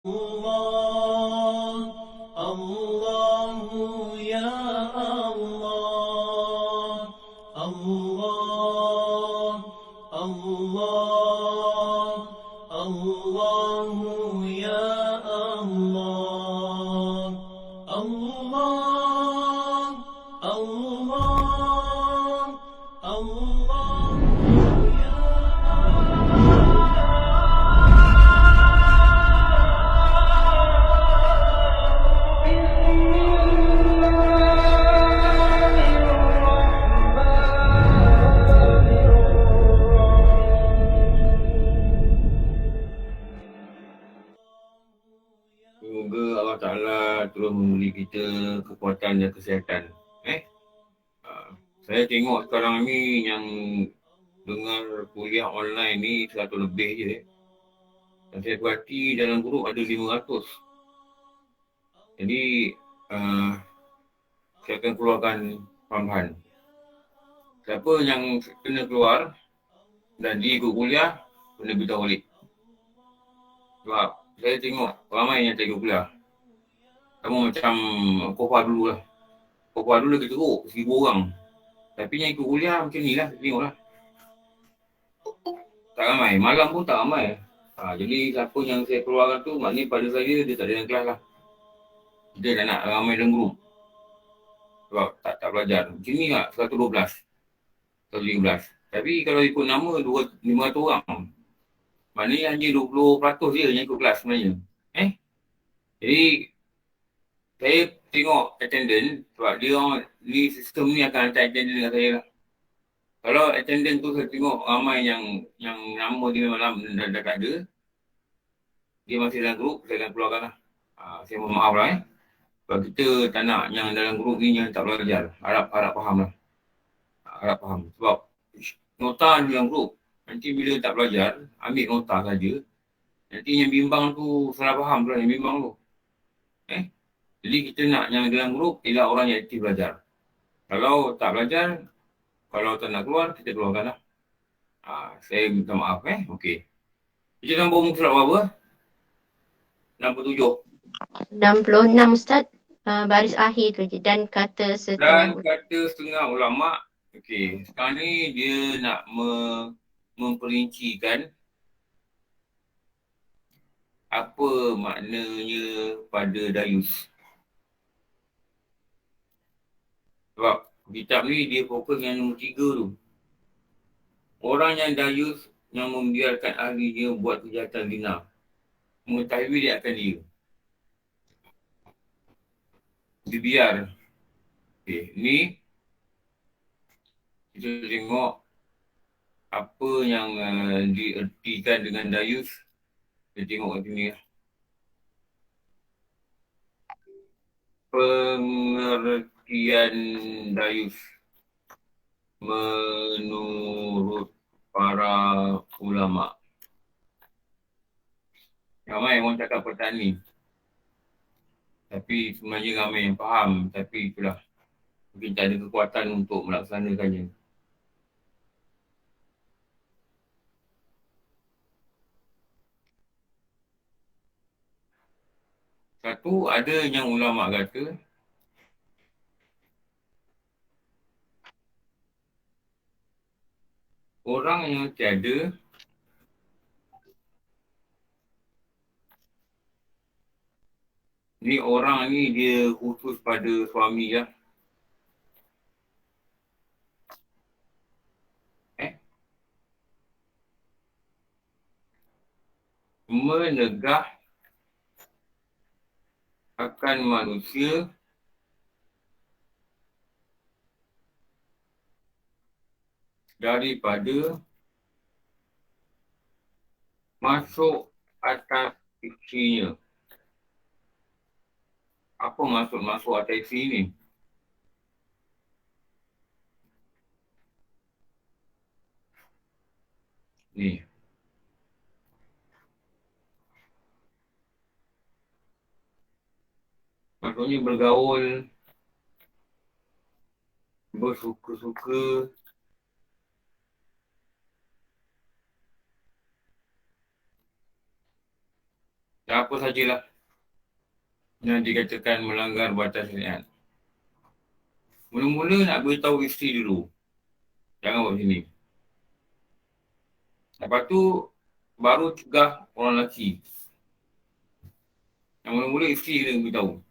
الله الله يا الله الله الله الله يا الله الله الله الله يا Semoga Allah Ta'ala terus memberi kita kekuatan dan kesihatan. Saya tengok sekarang ni yang dengar kuliah online ni 100 lebih je. Dan saya perhati dalam grup ada 500. Jadi, saya akan keluarkan perlahan. Siapa yang kena keluar dan dia ikut kuliah, kena beritahu balik. Sebab saya tengok ramai yang tak ikut kuliah. Sama macam Kofa dulu lah. Kofa dulu lagi teruk, 1,000 orang. Tapi yang ikut kuliah macam ni lah, tengok lah. Tak ramai, malam pun tak ramai. Jadi siapa yang saya keluarkan tu, maknanya pada saya dia tak ada dalam kelas lah. Dia tak nak ramai dalam grup. Sebab tak belajar. Macam ni lah, 112, 113. Tapi kalau ikut nama 500 orang, maknanya hanya 20% je yang ikut kelas sebenarnya. Jadi, saya tengok attendance sebab dia orang ni sistem ni akan hantar attendance dengan saya lah. Kalau attendance tu saya tengok ramai yang nama dia memang dah tak ada, dia masih dalam grup, saya akan keluarkan lah. Saya mohon maaf lah sebab kita tak nak yang dalam grup ni yang tak belajar. Harap faham lah. Harap faham. Sebab nota di dalam grup, nanti bila tak belajar, ambil nota saja. Nanti yang bimbang tu salah faham tu lah yang bimbang tu. Jadi kita nak yang dalam grup ialah orang yang aktif belajar. Kalau tak belajar, kalau tak nak keluar, kita keluarkan lah. Saya minta maaf Okey. Kita nombor muka surat berapa? 67. 66 Ustaz, baris akhir tu je, dan kata setengah. Dan kata setengah ulama'. Okey, sekarang ni dia nak memperincikan apa maknanya pada dayus. Sebab kitab ni dia fokus yang nombor 3 tu. Orang yang dayus yang membiarkan ahlinya buat kejahatan zina, mengetahui dia akan dia. Dibiar. Okey, ni kita tengok apa yang diertikan dengan dayus. Kita tengok kat sini lah. Pengertian dayus menurut para ulama'. Ramai orang cakap petani. Tapi sebenarnya ramai yang faham. Tapi itulah. Mungkin tak ada kekuatan untuk melaksanakannya. Satu, ada yang ulama' kata orang yang tiada ni, orang ni dia khusus pada suami lah. Menegah akan manusia daripada masuk atas isinya. Apa maksud masuk atas isi ni? Ni. Maksudnya bergaul, bersuka-suka, dan apa sajalah yang dikatakan melanggar batas syariat. Mula-mula nak beritahu isteri dulu. Jangan buat sini. Lepas tu, baru cegah orang lelaki. Yang mula-mula isteri kena beritahu.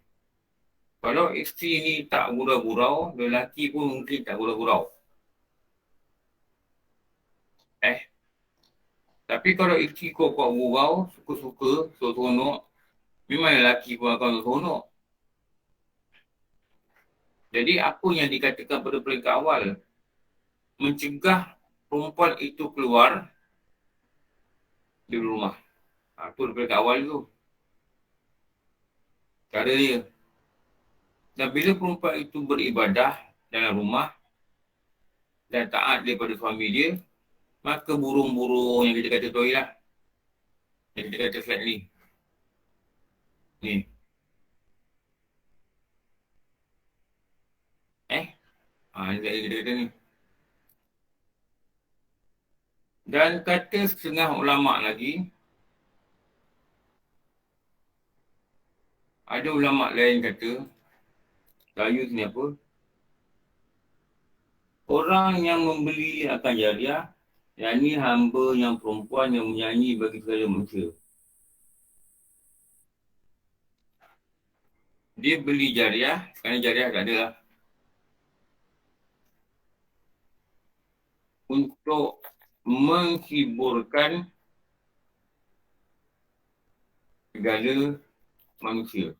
Kalau isteri ni tak gurau-gurau, lelaki pun mungkin tak gurau-gurau. Tapi kalau isteri kau kuat gurau, suka-suka, seronok, memang lelaki pun akan seronok. Jadi apa yang dikatakan pada peringkat awal, mencegah perempuan itu keluar dari rumah. Itu peringkat awal tu. Cara dia. Dan bila perempuan itu beribadah dalam rumah dan taat daripada suami dia, maka burung-burung yang kita kata tu lah. Yang kita kata slide ni. Ni. Ni kita kata ni. Dan kata setengah ulama' lagi, ada ulama' lain kata, Dayus ni apa? Orang yang membeli akan jariah, yang ni hamba yang perempuan yang menyanyi bagi segala manusia. Dia beli jariah, sekarang jariah tak ada lah. Untuk menghiburkan segala manusia.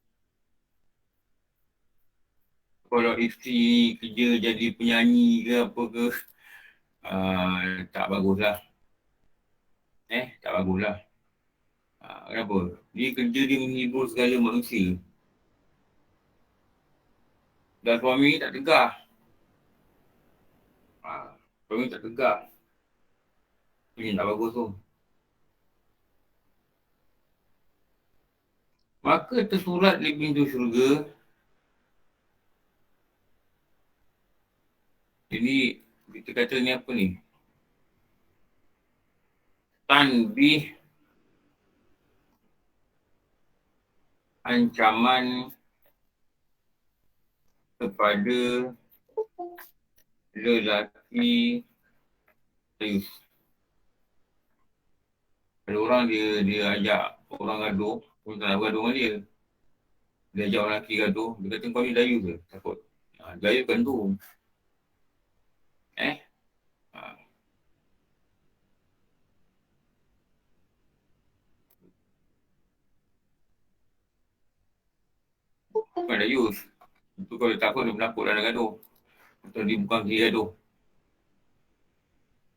Kalau isteri kerja jadi penyanyi ke apa ke, tak baguslah. Tak baguslah. Kenapa? Dia kerja dia menghibur segala manusia. Dan suami tak tegah. Suami tak tegah. Ini tak bagus tu. Maka tersurat di pintu syurga. Jadi, kita kata ni apa ni? Tanbih ancaman kepada lelaki Dayus. Ada orang dia ajak orang gaduh, pun tak nak bergaduh dengan dia. Dia ajak orang lelaki gaduh, dia kata kau ni Dayus ke? Takut. Dayus kan tu. Bukan Dayus. Itu kalau dia takut dia menakut dalam gaduh. Atau dia bukan kira gaduh.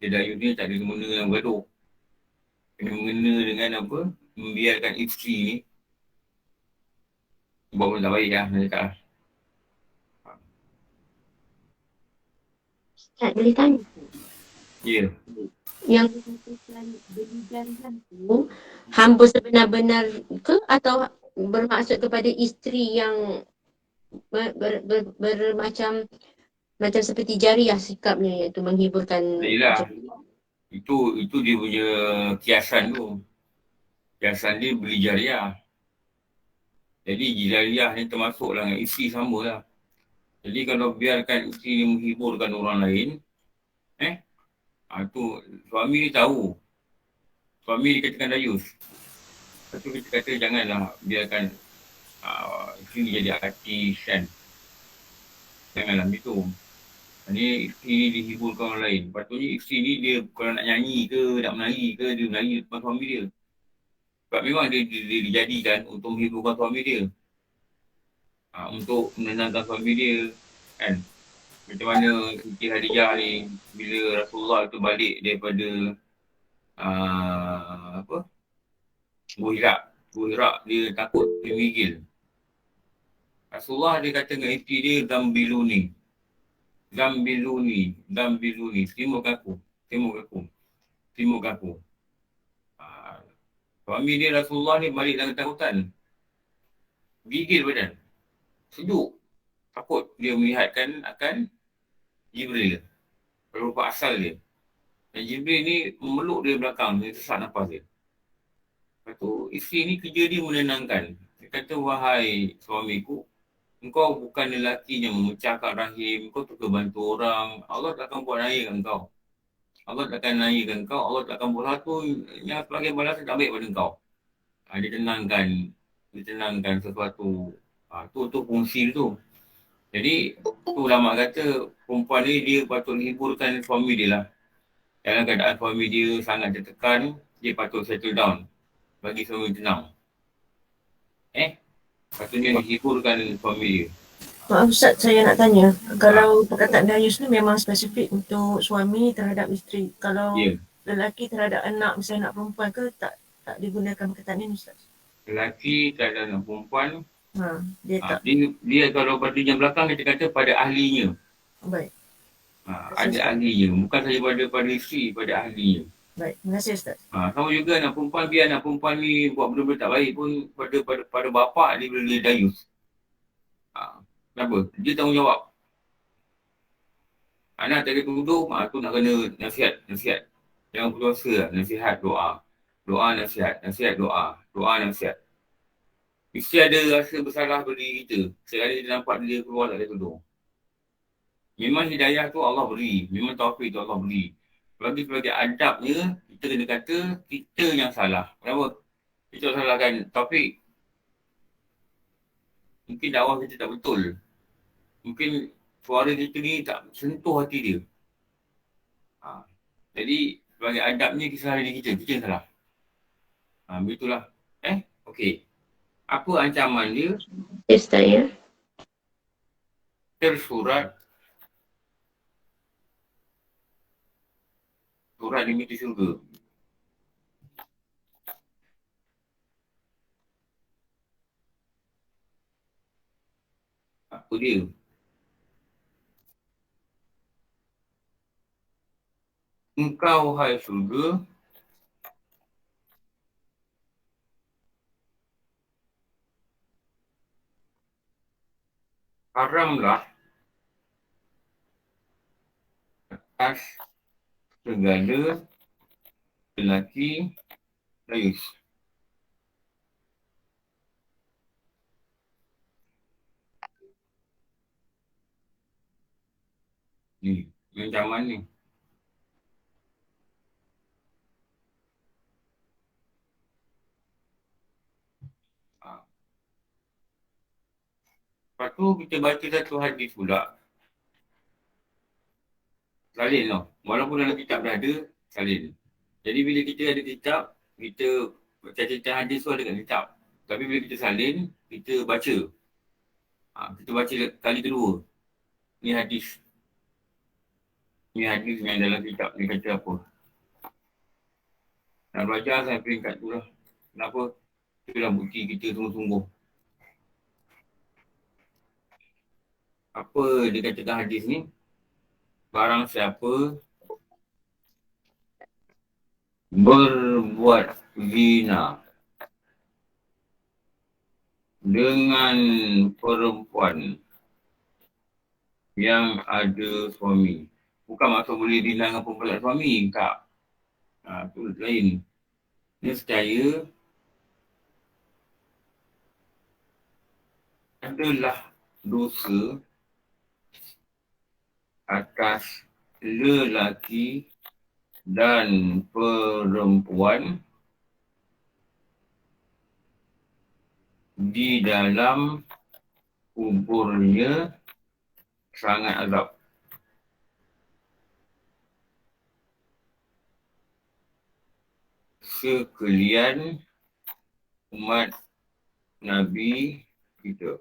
Dia Dayus ni tak ada mengena dengan gaduh. Kena mengena dengan apa? Membiarkan isteri ni buat benda tak baik lah. Dia cakap lah. Ustaz boleh tanya? Ya. Yang dikatakan beli jariah tu, hamba sebenar-benar ke atau bermaksud kepada isteri yang bermacam macam seperti jariah sikapnya, iaitu menghiburkan. Yelah. Itu dia punya kiasan tu. Kiasan dia beli jariah. Jadi jariah ni termasuklah dengan isteri sama lah. Jadi kalau biarkan isteri ni menghiburkan orang lain, tu suami ni tahu. Suami dia katakan Dayus. Lepas tu kita kata janganlah biarkan isteri jadi artis kan. Janganlah begitu. Ni isteri ni dihiburkan orang lain. Patutnya isteri ni dia kalau nak nyanyi ke, nak menari ke, dia menari depan suami dia. Sebab memang dia dijadikan untuk menghiburkan suami dia. Untuk menenangkan suami dia kan. Macam mana Siti Khadijah ni bila Rasulullah tu balik daripada Buhirak dia takut dia migil. Rasulullah dia kata dengan isteri dia Zambiluni, timurkan aku. Suami dia Rasulullah ni balik dalam ketakutan. Gigil badan. Sejuk. Takut dia melihatkan akan Jibril. Rupa asal dia. Dan Jibril ni memeluk dia belakang. Dia sesak nafas dia. Lepas tu, isteri ni kerja dia menenangkan. Dia kata, wahai suamiku, engkau bukan lelaki yang memecahkan rahim, kau suka bantu orang. Allah takkan buat naya kat kau. Allah takkan nayakan kau, Allah takkan buat satu yang sebagai balasan tak baik pada kau. Dia tenangkan sesuatu. Tu fungsi tu. Jadi, tu ulama kata, perempuan ni dia patut hiburkan suami dia lah. Dalam keadaan suami dia sangat tertekan, dia patut settle down. Bagi suami tenang. Patutnya dihiburkan suami dia. Maaf Ustaz, saya nak tanya. Kalau perkataan dayus ni memang spesifik untuk suami terhadap isteri. Kalau Ya. lelaki terhadap anak, misalnya anak perempuan ke, tak digunakan perkataan ini Ustaz? Lelaki terhadap anak perempuan, Dia tak. dia kalau pada yang belakang kita kata pada ahlinya. Baik. Ada ahlinya. Bukan saja pada isteri, pada ahlinya. Baik, terima kasih Ustaz. Sama juga anak perempuan, biar anak perempuan ni buat benda-benda tak baik pun pada bapak dia boleh dayus. Kenapa? Dia tanggungjawab. Anak tak ada tudung, tu nak kena nasihat. Jangan berdosa lah. Nasihat, doa. Doa, nasihat. Nasihat, doa. Doa, nasihat. Mesti ada rasa bersalah bagi kita. Sekali dia nampak dia keluar tak ada tudung. Memang hidayah tu Allah beri. Memang taufik tu Allah beri. Sebagai adabnya, kita kena kata kita yang salah. Kenapa? Kita salahkan taufik. Mungkin dakwah kita tak betul. Mungkin suara kita ni tak sentuh hati dia. Jadi, sebagai adabnya kisah diri kita yang salah. Begitulah. Okey. Apa ancaman dia? Yes, Ustaz ya. Tersurat surat limiti syurga. Apa dia? Engkau, hai syurga, haramlah atas segala lelaki dayus. Ni, ancaman ni. Lepas tu kita baca satu hadis pula. Salin tau. Walaupun dalam kitab dah ada, salin. Jadi bila kita ada kitab, kita cerita hadis tu ada kat kitab. Tapi bila kita salin, kita baca. Kita baca kali kedua. Ni hadis. Ni hadis yang dalam kitab ni kata apa. Nak belajar saya peringkat tu lah. Kenapa? Itulah bukti kita sungguh-sungguh. Apa dia katakan hadis ni? Barang siapa berbuat zina dengan perempuan yang ada suami. Bukan maksud boleh zina dengan perempuan yang ada suami. Tak. Itu lain. Nescaya adalah dosa atas lelaki dan perempuan di dalam kuburnya sangat azab. Sekalian umat Nabi kita.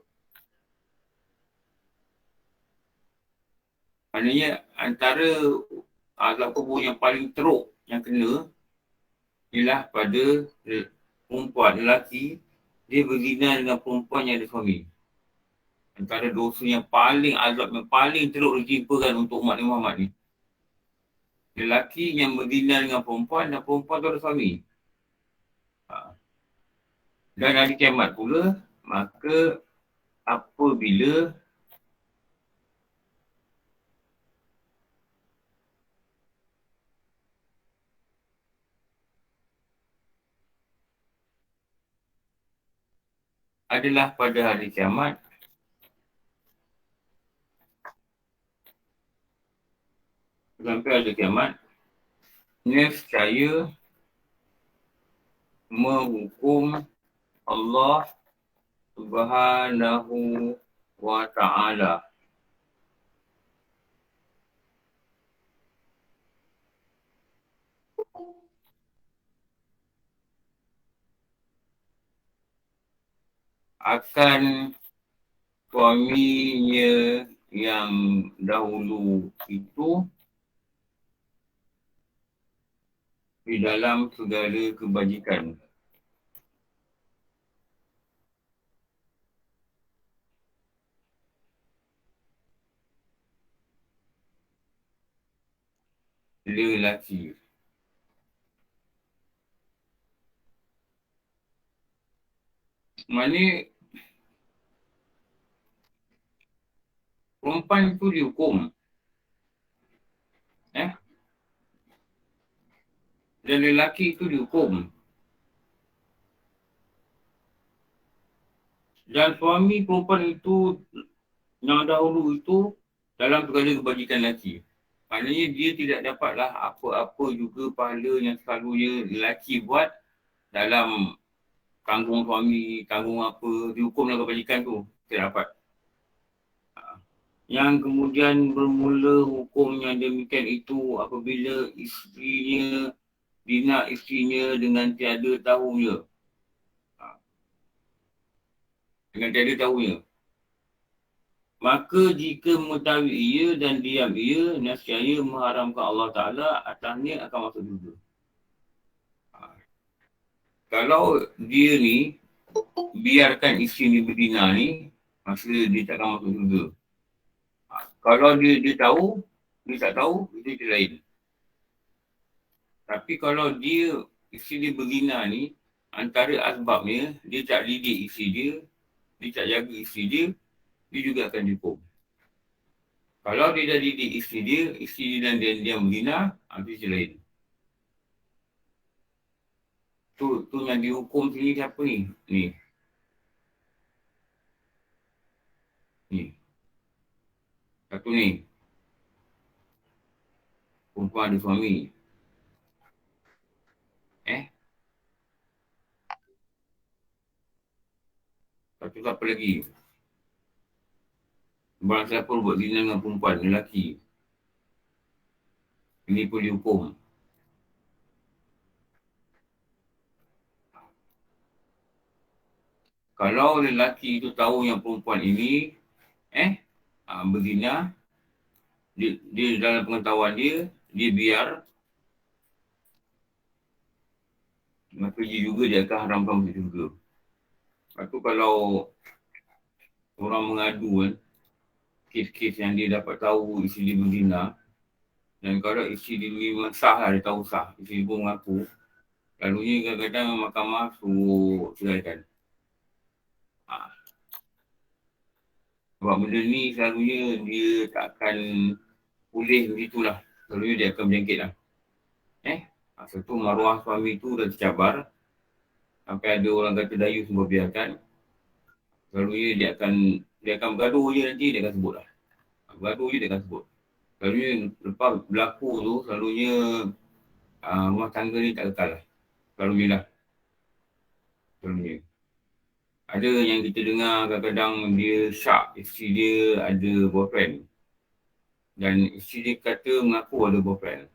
Maknanya antara azab kubur yang paling teruk yang kena ialah pada perempuan lelaki dia berzina dengan perempuan yang ada suami. Antara dosa yang paling azab yang paling teruk ditimpakan untuk umat Muhammad ni. Lelaki yang berzina dengan perempuan dan perempuan tu ada suami. Dan hari kiamat pula, maka apabila adalah pada hari kiamat. Sampai hari kiamat, nescaya menghukum Allah Subhanahu wa ta'ala. Akan suaminya yang dahulu itu di dalam segala kebajikan. Lelaki. Maknanya perempuan itu dihukum. Dan lelaki itu dihukum. Dan suami perempuan itu yang dahulu itu dalam segala kebajikan lelaki. Maknanya dia tidak dapatlah apa-apa juga pahala yang selalunya lelaki buat dalam tanggung suami, tanggung apa, dihukum dalam kebajikan tu. Tidak dapat. Yang kemudian bermula hukum yang demikian itu apabila isterinya, bina isterinya dengan tiada tahunya. Dengan tiada tahunya. Maka jika mengetahui ia dan diam ia, nescaya mengharamkan Allah Ta'ala atasnya akan masuk surga. Kalau dia ni, biarkan isteri ni berzina ni, masa dia takkan masuk surga. Kalau dia tahu, dia tak tahu, itu lain. Tapi kalau dia, isteri dia berzina ni, antara asbabnya, dia tak didik isteri dia tak jaga isteri dia juga akan dihukum. Kalau dia dah didik isteri dia dan dia berzina, itu lain. Tu yang dihukum sini siapa ni? Ni. Satu ni. Perempuan ada suami. Satu siapa lagi? Barang siapa buat zina dengan perempuan, lelaki. Ini pun dihukum. Kalau lelaki itu tahu yang perempuan ini berzina, dia dalam pengetahuan dia biar, maka dia akan haramkan masuk surga. Lepas tu kalau orang mengadu kes-kes yang dia dapat tahu isteri dia berzina, dan kalau isteri dia memang sah lah, dia tahu sah, isteri dia pun mengaku, lalunya kadang-kadang mahkamah suruh ceraikan. Sebab benda ni selalunya dia tak akan pulih begitulah. Selalunya dia akan berjangkit lah. Satu maruah suami tu dah tercabar. Sampai ada orang kata dayus semua biarkan. Selalunya dia akan bergaduh je nanti, dia akan sebut lah. Bergaduh je dia akan sebut. Selalunya lepas berlaku tu, selalunya rumah tangga ni tak kekal lah. Selalunya. Ada yang kita dengar kadang-kadang dia syak isteri dia ada boyfriend. Dan isteri dia kata mengaku ada boyfriend.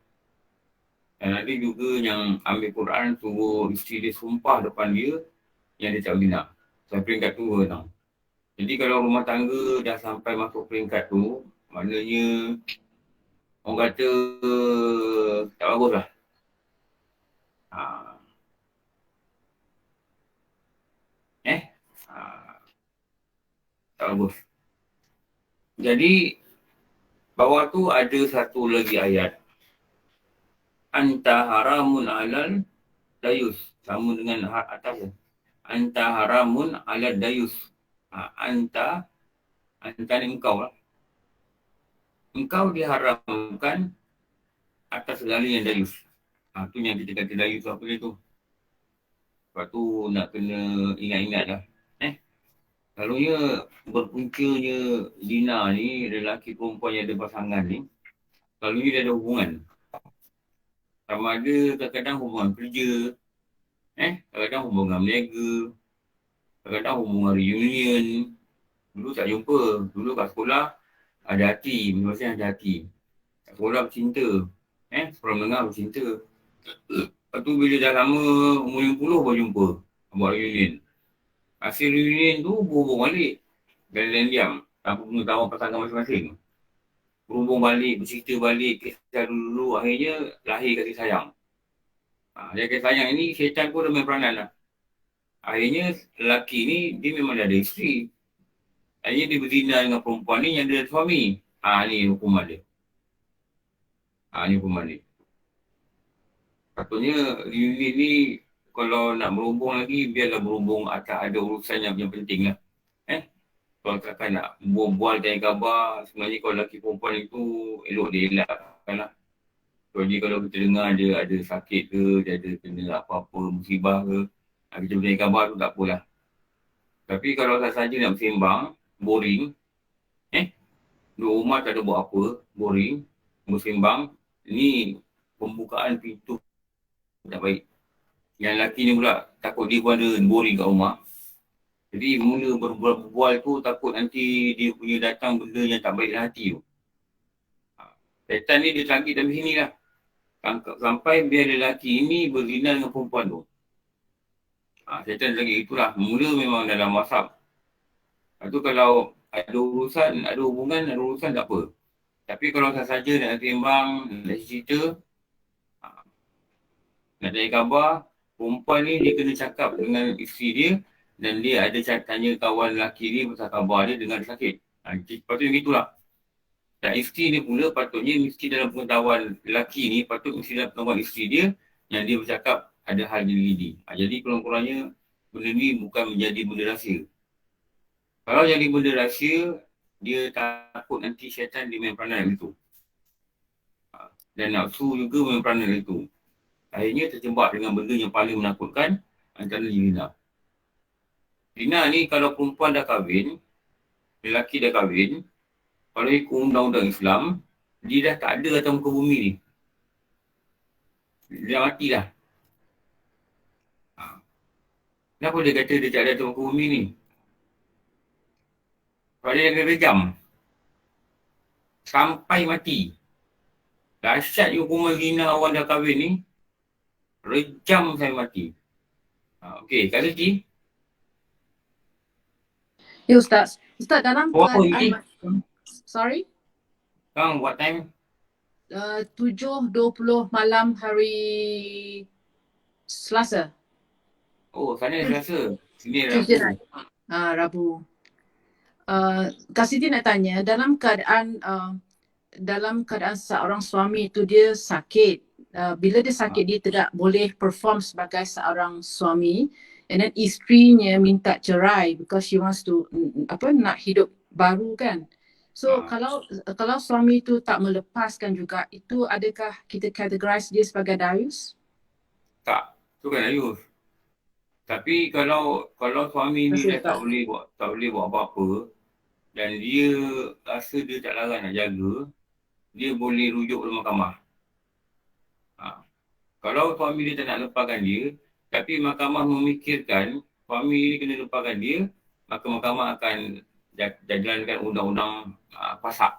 Dan ada juga yang ambil Quran suruh isteri dia sumpah depan dia yang dia tak boleh nak. Sampai peringkat tu tau. Jadi kalau rumah tangga dah sampai masuk peringkat tu, maknanya orang kata tak bagus lah. Tak bagus. Jadi bawah tu ada satu lagi ayat. Anta haramun alal dayus. Sama dengan atas. Anta haramun alal dayus. Anta ni engkau lah. Engkau diharamkan atas segala yang dayus. Tu yang kita kata dayus apa dia tu. Lepas tu nak kena ingat-ingat lah. Selalunya berpuncanya zina ni, lelaki perempuan yang ada pasangan ni, selalunya dia ada hubungan. Sama ada kadang-kadang hubungan kerja, kadang-kadang hubungan berniaga, kadang-kadang hubungan reunion. Dulu tak jumpa, dulu kat sekolah ada hati, masing-masing ada hati. Kat sekolah bercinta, sekolah menengah bercinta. Lepas tu bila dah lama, umur 50 baru jumpa, buat reunion. Hasil reunion tu berhubung balik. Diam-diam, tanpa pengetahuan pasangan masing-masing. Berhubung balik, bercerita balik, kisah dulu, akhirnya lahir kasih sayang. Dia kasih sayang ni, syaitan pun dah main peranan lah. Akhirnya, lelaki ni, dia memang dah ada isteri. Akhirnya dia berzina dengan perempuan ni yang dia ada suami. Ni hukuman dia. Ni hukuman dia. Patutnya, reunion ni, kalau nak berhubung lagi, biarlah berhubung atas ada urusan yang penting lah. Kalau takkan nak bual-bual tanya khabar, sebenarnya kalau lelaki perempuan itu elok dia elakkan lah. Kalau kita dengar dia ada sakit ke, dia ada kena apa-apa, musibah ke, kita bertanya khabar tu tak apalah. Tapi kalau saja nak bersembang, boring, duduk rumah tak ada buat apa, boring, bersembang, ni pembukaan pintu tak baik. Yang lelaki ni pula takut dia pun ada boring kat rumah. Jadi mula berbual tu takut nanti dia punya datang benda yang tak baik dalam hati tu. Syaitan ni dia target dalam sini lah. Sampai biar lelaki ini berzina dengan perempuan tu. Syaitan lagi itulah. Mula memang dalam WhatsApp. Lepas tu kalau ada urusan, ada hubungan, ada urusan tak apa. Tapi kalau saja nak sembang, nak cerita, nak tanya khabar, perempuan ni dia kena cakap dengan isteri dia dan dia ada tanya kawan lelaki ni pasal khabar dia dengar dia sakit. Patutnya begitulah. Dan isteri dia pula patutnya mesti dalam pengetahuan lelaki ni, patut mesti dalam pengetahuan isteri dia yang dia bercakap ada hal gini-gini. Jadi kurang-kurangnya benda ni bukan menjadi benda rahsia. Kalau jadi benda rahsia, dia takut nanti syaitan dia main peranan itu. Dan nafsu juga main peranan itu. Akhirnya terjebak dengan benda yang paling menakutkan antara zina. Zina ni kalau perempuan dah kahwin, lelaki dah kahwin, kalau ikut undang-undang Islam, dia dah tak ada atas muka bumi ni. Dia dah mati dah. Kenapa dia kata dia tak ada atas muka bumi ni? Kalau dia kena rejam. Sampai mati. Dahsyat hukuman zina orang dah kahwin ni, rejam sampai mati. Okey, Kak Liti. Ya Ustaz. Ustaz dalam keadaan... Sorry? Kang, what time? 7.20 malam hari Selasa. Oh, sana Selasa. Sini Tuesday Rabu. night. Rabu. Kak Siti nak tanya, dalam keadaan seorang suami tu dia sakit. Bila dia sakit, dia tidak boleh perform sebagai seorang suami. And then isterinya minta cerai because she wants to nak hidup baru kan. So kalau suami tu tak melepaskan juga, itu adakah kita categorize dia sebagai dayus? Tak, tu kan dayus. Tapi kalau suami ni dah tak boleh buat apa-apa dan dia rasa dia tak larang nak jaga, dia boleh rujuk ke mahkamah. Kalau suami dia tak nak lepaskan dia, tapi mahkamah memikirkan suami ni kena lepaskan dia, maka mahkamah akan jalankan undang-undang pasak.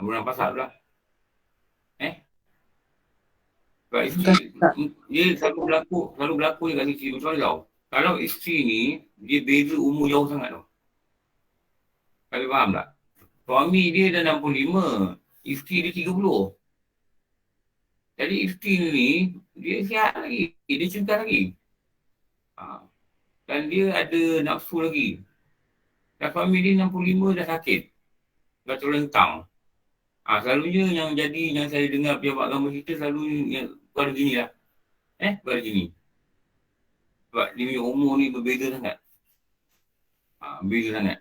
Undang pasak pula. Sebab isteri, dia selalu berlaku je kat isteri. Macam mana tau? Kalau isteri ni, dia beza umur jauh sangat tau. Kalian faham tak? Suami dia dah 65, isteri dia 30. Jadi isteri ni, dia sihat lagi, dia cinta lagi. Dan dia ada nafsu lagi. Dan suami dia 65 dah sakit. Dah terlentang. Selalunya yang saya dengar pejabat agama kita selalu yang pada gini lah. Pada gini. Sebab dia punya umur ni berbeza sangat. Berbeza sangat.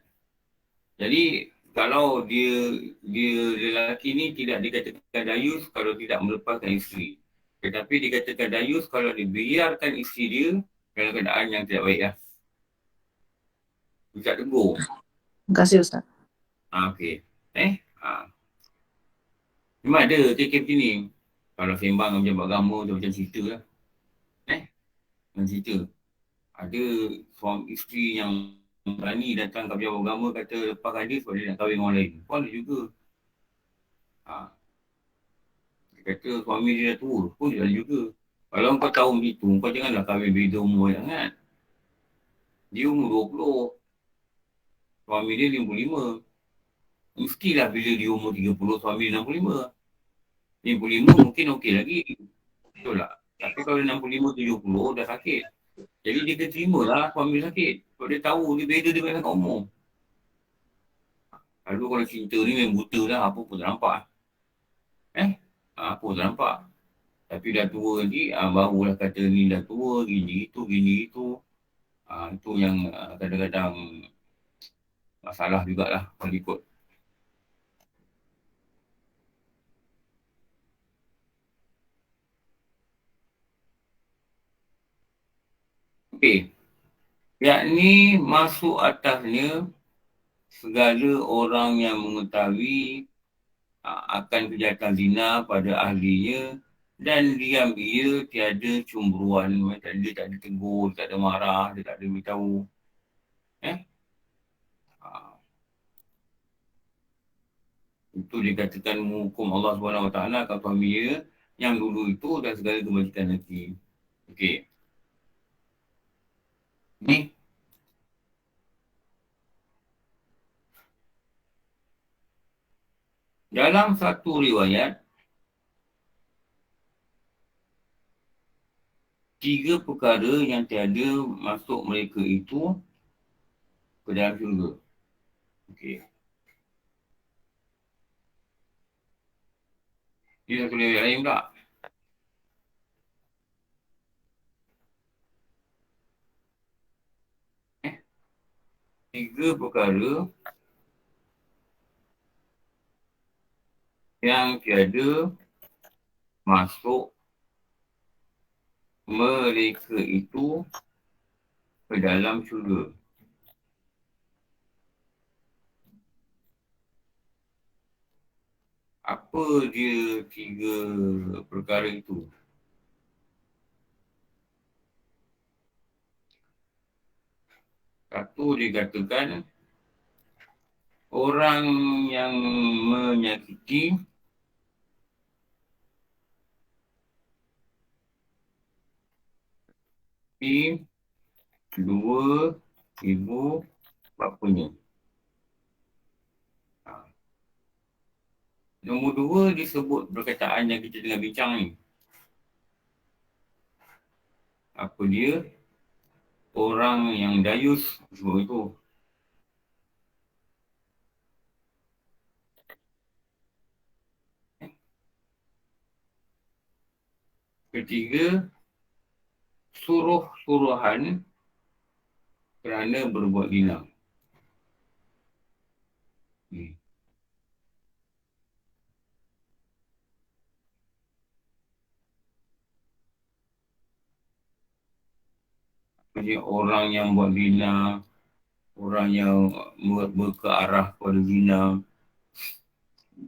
Jadi kalau dia lelaki ni tidak dikatakan dayus kalau tidak melepaskan isteri. Tetapi dikatakan dayus kalau dibiarkan isteri dia dalam keadaan yang tidak baik lah. Ustaz tegur. Terima kasih Ustaz. Okey. Memang ada kek macam ni. Kalau sembang macam agama tu macam cerita lah. Macam cerita. Ada suami isteri yang berani datang ke pejabat agama kata lepaskan dia sebab dia nak kahwin dengan orang lain. Pun ada juga. Dia kata suami dia dah tua. Pun ada juga. Kalau kau tahu begitu, kau janganlah kahwin beza umur sangat. Dia umur 20. Suami dia 55. Mestilah bila dia umur 30, suami dia 65. 55 mungkin okey lagi. Betul tak? Tapi kalau 65, 70 dah sakit. Jadi dia kena terima lah suami dia sakit. Sebab dia tahu dia beza dia dengan umur. Lalu kalau cinta ni memang buta lah. Apa pun tak nampak. Apa pun tak nampak. Tapi dah tua nanti, barulah kata ni dah tua, gini itu. Itu yang kadang-kadang masalah jugalah kalau ikut. Okey. Yakni masuk atasnya segala orang yang mengetahui akan kejahatan zina pada ahlinya dan diam ia tiada cemburuan. Dia tak ada tegur, tak ada marah, dia tak ada beritahu. Itu dikatakan menghukum Allah SWT akan suami dia yang dulu itu dan segala kebajikan nanti. Okey. Ni. Dalam satu riwayat, 3 perkara yang tiada masuk mereka itu ke dalam syurga. Okey. Dia satu riwayat lain pula. Tiga perkara yang tiada masuk mereka itu ke dalam syurga. Apa dia 3 perkara itu? Satu dikatakan orang yang menyakiti dua ibu bapanya. Nombor 2 disebut perkataan yang kita tengah bincang ni. Apa dia? Orang yang dayus sebut itu. Ketiga, suruh-suruhan kerana berbuat zina. Jadi orang yang buat zina, orang yang berkearah pada zina,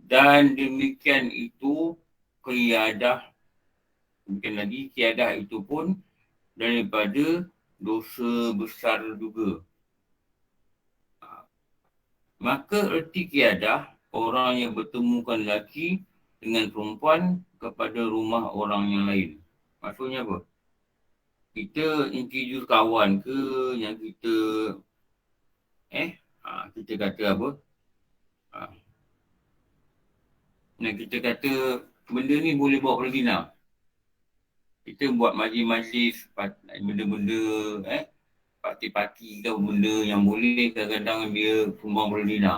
dan demikian itu qiyadah. Demikian lagi qiyadah itu pun daripada dosa besar juga. Maka erti qiyadah, orang yang bertemukan lelaki dengan perempuan kepada rumah orang yang lain. Maksudnya apa? Kita introduce kawan ke yang kita kita kata apa? Yang kita kata benda ni boleh bawa pada zina. Kita buat majlis-majlis benda-benda parti-parti ke benda yang boleh kadang-kadang dia sumbang pada zina.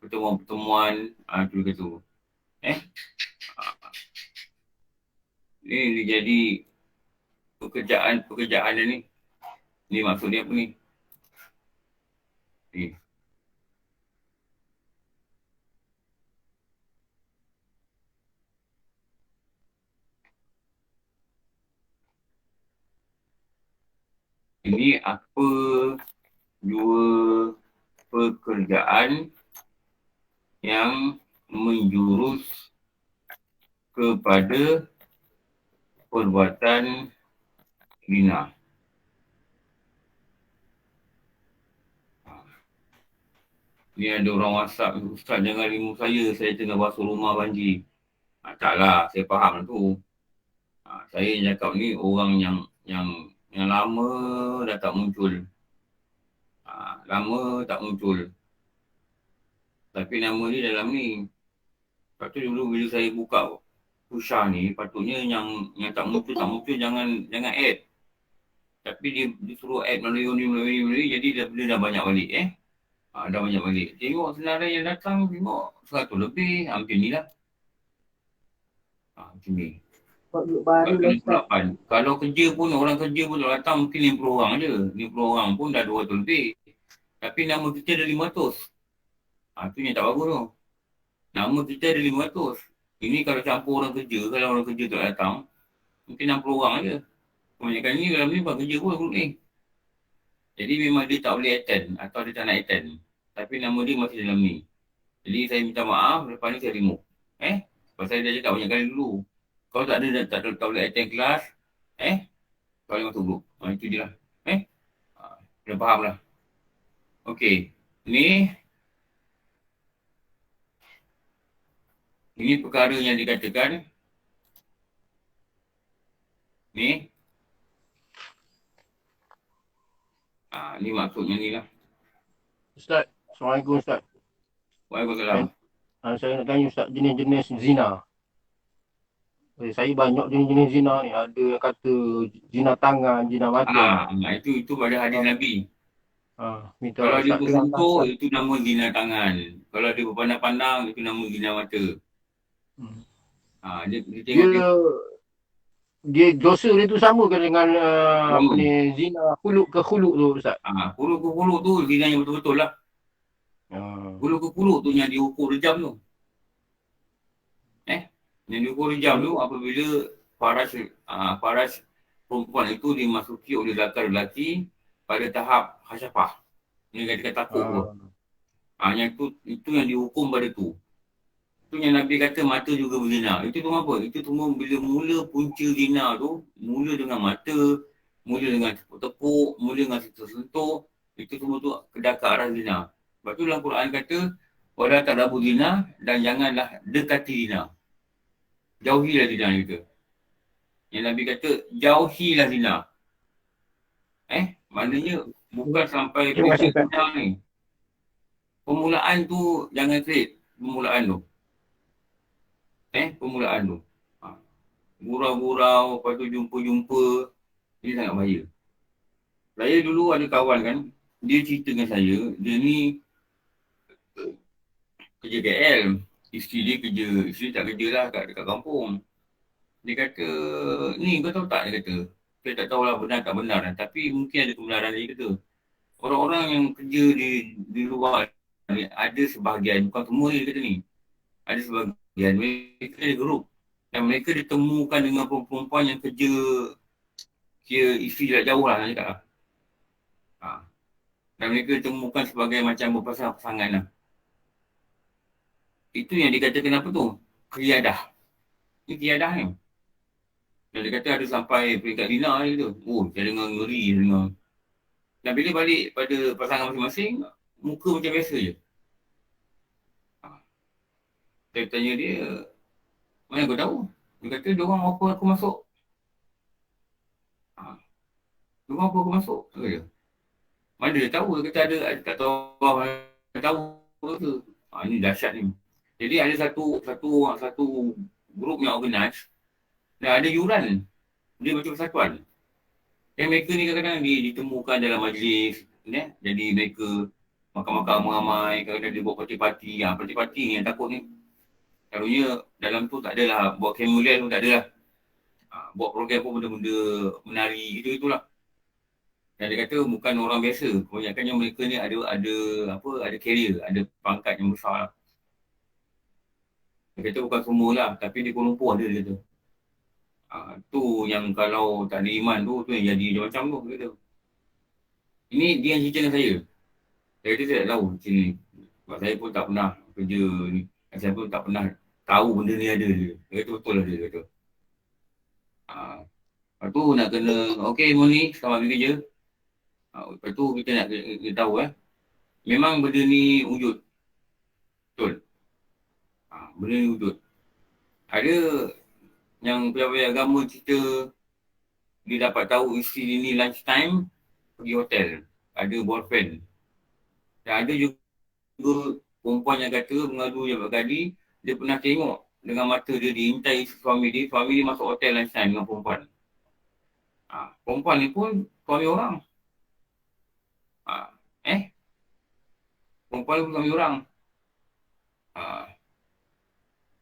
Pertemuan-pertemuan tu kata. Ni dia jadi pekerjaan dia ni. Ni maksud dia apa ni? Ni. Ini apa dua pekerjaan yang menjurus kepada perbuatan zina. Ni ada orang WhatsApp, Ustaz jangan rimu saya tengah basuh rumah banjir. Taklah, saya faham tu. Saya cakap ni orang yang lama dah tak muncul. Lama tak muncul. Tapi nama dia dalam ni. Lepas tu dulu bila saya buka Pusha ni, patutnya yang tak muncul jangan add. Tapi dia suruh add melalui jadi dia dah banyak balik dah banyak balik. Tengok senarai yang datang, tengok 100 lebih, hampir ni lah. Macam ni. Baru lah Ustaz. Kalau orang kerja pun datang mungkin 50 orang je. 50 orang pun dah 200 lebih. Tapi nama kita ada 500. Tu yang tak bagus tu. Nama kita ada 500. Ini kalau campur orang kerja, kalau orang kerja tak datang, mungkin 60 orang je. Kebanyakan ni dalam ni bukan kerja pun grup ni. Jadi memang dia tak boleh attend atau dia tak nak attend. Tapi nama dia masih dalam ni. Jadi saya minta maaf, lepas ni saya remove. Pasal dia cakap banyak kali dulu. Kalau tak ada, tak boleh attend kelas, kau boleh masuk grup. Itu je lah. Dah faham lah. Okey. Ini perkara yang dikatakan. Ni maksudnya ni lah. Ustaz, Assalamualaikum Ustaz. Waalaikumsalam. Saya nak tanya Ustaz jenis-jenis zina. Saya banyak jenis-jenis zina ni. Ada yang kata zina tangan, zina mata. Itu pada hadis Nabi. Minta Kalau dia Ustaz bersentuh, itu nama zina tangan. Kalau dia berpandang-pandang, itu nama zina mata. Dia tengok dia dosa dia tu sama ke dengan zina khuluk ke khuluk tu Ustaz? Khuluk ke khuluk tu zina yang betul-betul lah. Khuluk ke khuluk tu yang diukur rejam tu. Yang diukur rejam tu apabila paras perempuan itu dimasuki oleh lelaki pada tahap hasyafah. Ini kata takut tu. Yang itu yang dihukum pada tu. Itu yang Nabi kata mata juga berzina. Itu tu apa? Itu semua bila mula punca zina tu, mula dengan mata, mula dengan tepuk-tepuk, mula dengan sentuh-sentuh, itu semua tu kedah ke arah zina. Sebab tu dalam Quran kata, wala taqrabu zina dan janganlah dekati zina. Jauhilah zina kita. Yang Nabi kata, jauhilah zina. Maknanya bukan sampai zina ni. Permulaan tu jangan trade. Permulaan tu. Permulaan tu. Gurau-gurau, lepas tu jumpa-jumpa. Ini sangat bahaya. Saya dulu ada kawan kan, dia cerita dengan saya, dia ni kerja KL. Isteri tak kerja lah dekat kampung. Dia kata, ni kau tahu tak, dia kata. Saya tak tahulah benar tak benar. Tapi mungkin ada kebenaran dia kata. Orang-orang yang kerja di luar ni, ada sebahagian, bukan semua dia kata ni. Ada sebahagian, mereka ada grup. Dan mereka ditemukan dengan perempuan yang kerja kira isteri jarak jauh lah nak cakap lah. Dan mereka ditemukan sebagai macam berpasangan-pasangan lah. Itu yang dikatakan apa tu? Qiyadah. Ini qiyadah ni. Dan dia kata ada sampai peringkat zina ni tu. Dia dengar ngeri dengar. Dan bila balik pada pasangan masing-masing, muka macam biasa je. Saya tanya dia, mana kau tahu? Dia kata, diorang apa aku masuk? Diorang apa aku masuk? Kata. Mana dia tahu? Dia kata ada tak tahu apa tahu ke? Ini dahsyat ni. Jadi ada satu grup yang organize dan ada yuran. Dia macam persatuan. Dan mereka ni kadang-kadang ditemukan dalam majlis. Jadi mereka makan-makan ramai, kadang-kadang dia buat parti-parti. Parti-parti ni yang takut ni. Selalunya dalam tu tak adalah, buat kemulian pun tak adalah. Buat program pun benda-benda menari gitu-gitulah. Dan dia kata bukan orang biasa. Kebanyakannya mereka ni ada career, ada pangkat yang besar lah. Dia kata bukan semua lah, tapi di Kuala Lumpur ada dia kata. Tu yang kalau tak ada iman tu yang jadi macam tu. Dia kata. Ini dia yang cerita dengan saya. Saya kata saya tak tahu macam ni. Sebab saya pun tak pernah kerja ni. Saya pun tak pernah tahu benda ni ada dia. Dia kata betul lah dia kata. Lepas tu nak kena, okey Moni, selamat pergi kerja. Lepas tu kita nak kena tahu memang benda ni wujud. Betul. Benda ni wujud. Ada yang pihak agama cerita dia dapat tahu isteri dia ni lunch time pergi hotel. Ada boyfriend. Dan ada juga perempuan yang kata mengadu yang berkali, dia pernah tengok dengan mata dia diintai suami dia masuk hotel lunch time dengan perempuan. Perempuan ni pun suami orang. Perempuan ni pun suami orang.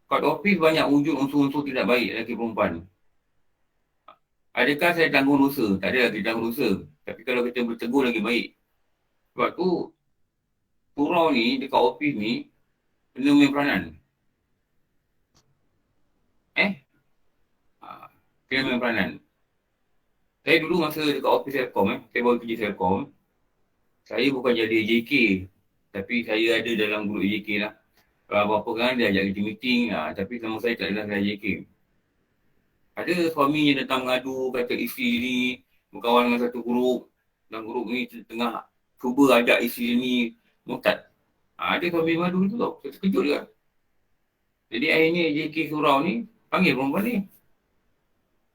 Kat office banyak wujud unsur-unsur tidak baik lelaki perempuan. Adakah saya tanggung dosa? Tak ada kita tanggung dosa. Tapi kalau kita bertegur lagi baik. Sebab tu, surau ni dekat office ni kena main peranan. Kena main peranan. Saya dulu masa dekat office Selcom, saya baru kerja Selcom. Saya bukan jadi AJK. Tapi saya ada dalam grup AJK lah. Kalau apa-apa kan dia ajak kita meeting. Tapi nama saya tak ada dalam AJK. Ada suami yang datang mengadu kata isteri ni berkawan dengan satu grup. Dan grup ni tengah cuba ajak isteri ni murtad. Ada suami mengadu tu tau. Saya terkejut juga. Jadi akhirnya AJK surau ni panggil perempuan ni.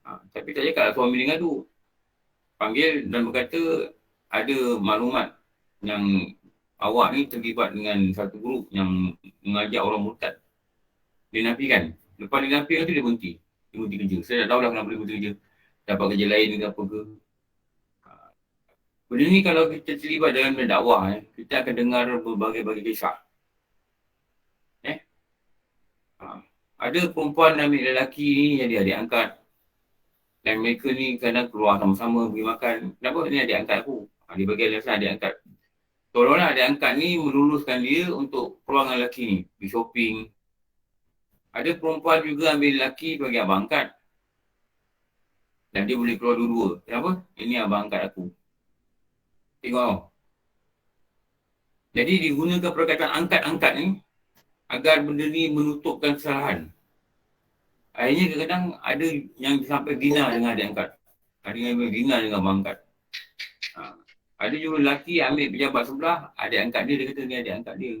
Tapi tak cakap suami dia ngadu. Panggil dan berkata ada maklumat yang awak ni terlibat dengan satu grup yang mengajak orang murtad. Dia nafikan. Lepas dia nafikan tu dia berhenti. Dia berhenti kerja. Saya tak tahulah kenapa dia berhenti kerja. Dapat kerja lain ke apa ke. Benda ni kalau kita terlibat dalam dakwah, kita akan dengar berbagai-bagai kisah. Ada perempuan dan lelaki ni yang dia adik angkat. Dan mereka ni kadang keluar sama-sama pergi makan. Kenapa ni adik angkat aku? Dia bagi alasan adik angkat. Tolonglah adik angkat ni meluluskan dia untuk keluar dengan lelaki ni. Pergi shopping. Ada perempuan juga ambil lelaki bagi abang angkat. Dan dia boleh keluar dua-dua. Kenapa? Ini abang angkat aku. Tengok tau. Jadi digunakan perkataan angkat-angkat ni agar benda ni menutupkan kesalahan. Akhirnya kadang-kadang ada yang sampai gina dengan adik angkat. Ada yang gina dengan abang angkat. Ada juga lelaki ambil pejabat sebelah, adik angkat dia, dia kata ni adik angkat dia.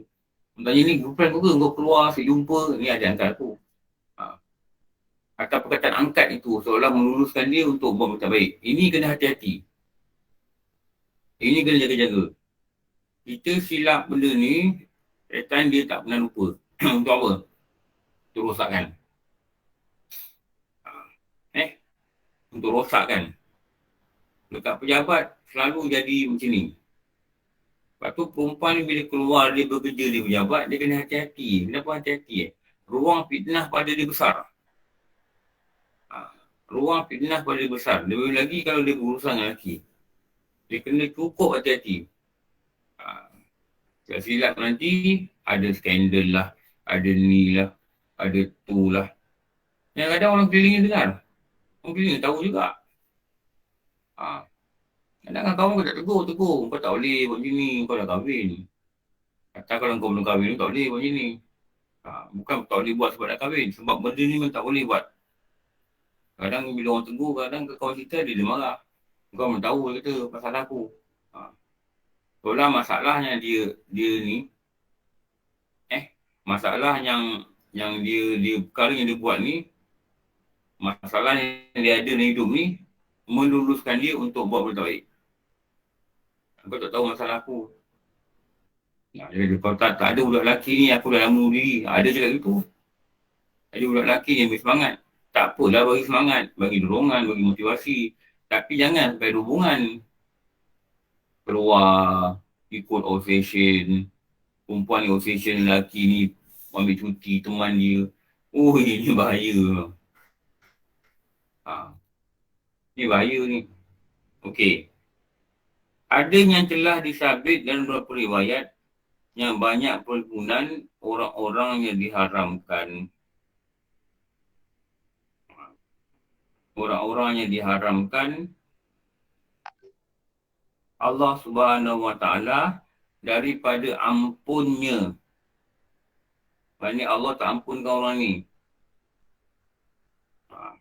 Tanya ni, girlfriend kau ke? Kau keluar, saya jumpa, ni adik angkat aku. Atau perkataan angkat itu seolah meluluskan dia untuk buat benda baik. Ini kena hati-hati. Ini kena jaga-jaga. Kita silap benda ni, time dia tak pernah lupa. Untuk apa? Untuk rosakkan. Untuk rosakkan. Dekat pejabat selalu jadi macam ni. Lepas tu perempuan ni bila keluar dia bekerja di pejabat, dia kena hati-hati. Kenapa hati-hati? Ruang fitnah pada dia besar. Ruang fitnah pada dia besar. Lebih lagi kalau dia berurusan dengan lelaki. Dia kena cukup hati-hati. Tak silap nanti ada skandal lah, ada ni lah, ada tu lah. Yang kadang orang kelilingnya dengar. Orang kelilingnya tahu juga. Kadang-kadang kawan kau tak tegur. Kau tak boleh buat macam ni, kau dah kahwin. Kata kalau kau belum kahwin, kau tak boleh buat macam ni. Bukan tak boleh buat sebab dah kahwin. Sebab benda ni memang tak boleh buat. Kadang bila orang tegur, kadang kawan kita dia marah. Kau memang tahu dia kata pasal aku. Soalnya masalahnya dia ni, masalah yang dia perkara yang dia buat ni, masalah yang dia ada dalam hidup ni, meluluskan dia untuk buat benda baik. Kau tak tahu masalah aku. Jadi kalau tak ada budak lelaki ni, aku dah lama diri. Ada cakap gitu. Ada budak lelaki yang bersemangat. Tak apalah bagi semangat, bagi dorongan, bagi motivasi. Tapi jangan sampai hubungan. Keluar, ikut obsession. Perempuan ni obsession lelaki ni, ambil cuti, teman dia. Oh, ini bahaya. Ini bahaya ni. Okey. Ada yang telah disabit dalam beberapa riwayat yang banyak perkebunan orang-orang yang diharamkan. Orang-orang yang diharamkan Allah Subhanahu Wa Taala daripada ampunnya. Maksudnya Allah tak ampunkan orang ni. Ha.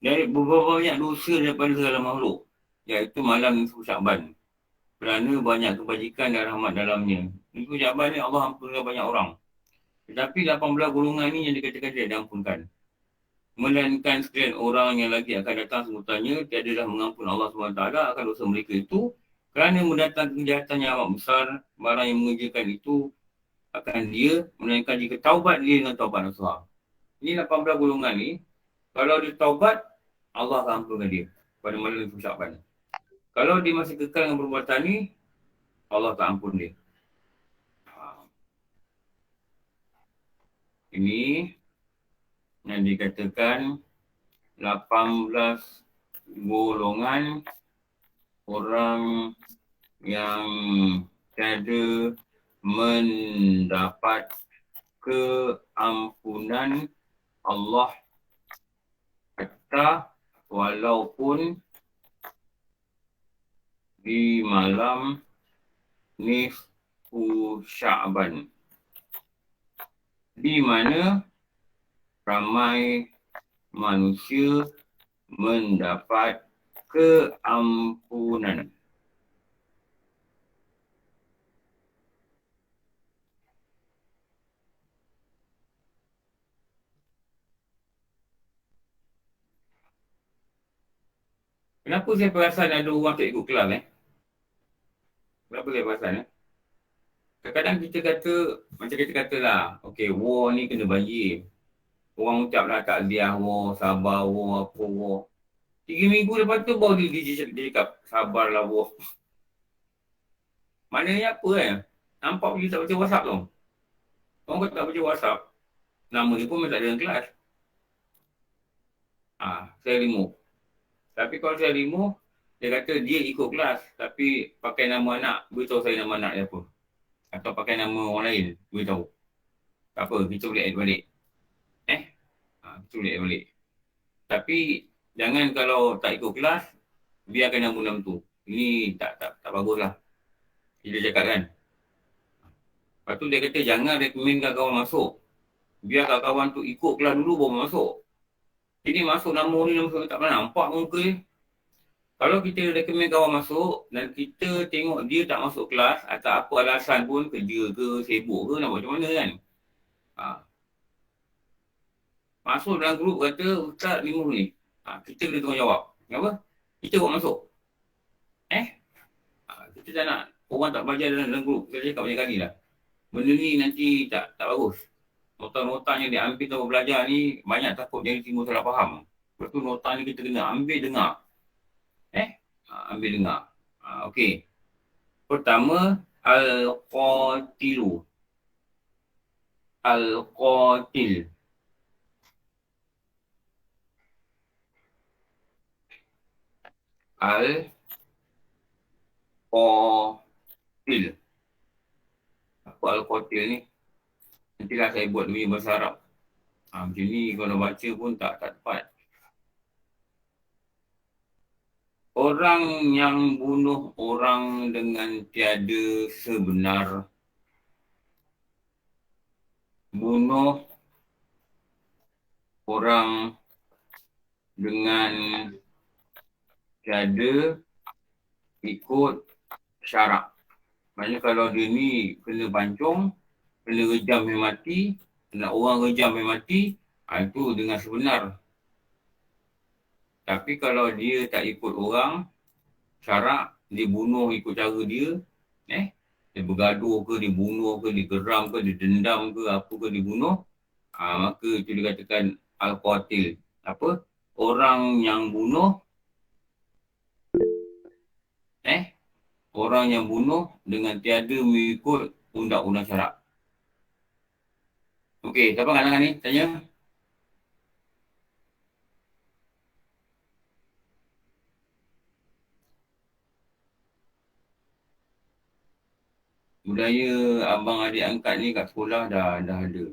Dari beberapa banyak dosa daripada segala makhluk, iaitu malam nisfu Sya'ban. Kerana banyak kebajikan dan rahmat dalamnya. Nisfu Sya'ban ni Allah ampunkan banyak orang. Tetapi 18 golongan ni yang dikatakan tidak diampunkan. Melainkan sekalian orang yang lagi akan datang sebutannya, tiadalah mengampun Allah SWT akan dosa mereka itu, kerana mendatangkan kejahatan yang amat besar. Barang yang mengerjakan itu akan dia, melainkan jika taubat dia dengan taubat nasuha. Ini 18 golongan ni, kalau dia taubat, Allah akan ampunkan dia pada malam nisfu Sya'ban. Kalau dia masih kekal dengan perbuatan ni, Allah tak ampun dia. Ini yang dikatakan 18 golongan orang yang tiada mendapat keampunan Allah hatta walaupun di malam nisfu Sya'ban, di mana ramai manusia mendapat keampunan. Kenapa saya perasan ada orang tak ikut kelas Kenapa saya perasan Kadang-kadang kita kata, macam kita katalah, okay, war ni kena bagi. Orang ucap lah takziah war, sabar war, apa war. 3 minggu lepas tu baru dia cakap sabarlah war. Maknanya apa Nampak dia tak baca WhatsApp tu. Orang kata tak baca WhatsApp, nama dia pun tak ada dalam kelas. Saya remove. Tapi kalau saya remove, dia kata dia ikut kelas, tapi pakai nama anak, beritahu saya nama anak dia apa. Atau pakai nama orang lain, beritahu. Tak apa, kita boleh add balik. Kita boleh add balik. Tapi jangan kalau tak ikut kelas, biarkan nama-nama tu. Ini tak bagus lah. Kita cakap kan. Lepas tu dia kata jangan rekomenkan kawan masuk. Biar kawan tu ikut kelas dulu baru masuk. Jadi masuk nama ni, tak pernah nampak muka dia. Kalau kita rekomen kawan masuk dan kita tengok dia tak masuk kelas atau apa alasan pun, kerja ke, sibuk ke, nak buat macam mana kan. Masuk dalam grup kata, Ustaz remove ni. Kita kena tanggungjawab. Kenapa? Kita buat masuk. Kita tak nak orang tak belajar dalam grup. Kita cakap banyak kali lah. Benda ni nanti tak bagus. Nota-nota yang dia ambil tanpa belajar ni, banyak takut jadi timbul salah faham. Lepas tu nota ni kita kena ambil dengar. Ambil dengar. Okey. Pertama, Al-Qatilu. Al-Qatil. Al-Qatil. Apa Al-Qatil ni? Nantilah saya buat demi bahasa Arab. Macam ni kalau baca pun tak tepat. Orang yang bunuh orang dengan tiada sebenar. Bunuh orang dengan tiada ikut syarak. Maksudnya kalau dia ni kena pancung, kena rejam sampai mati, kena orang rejam sampai mati, itu dengan sebenar. Tapi kalau dia tak ikut orang, syarak, dia bunuh ikut cara dia, dia bergaduh ke, dia bunuh ke, dia geram ke, dia dendam ke, apa ke dia bunuh, maka itu dikatakan Al-Qatil. Apa? Orang yang bunuh, orang yang bunuh dengan tiada mengikut undang-undang syarak. Okey, siapa kat tangan ni? Tanya. budaya abang adik angkat ni kat sekolah dah ada.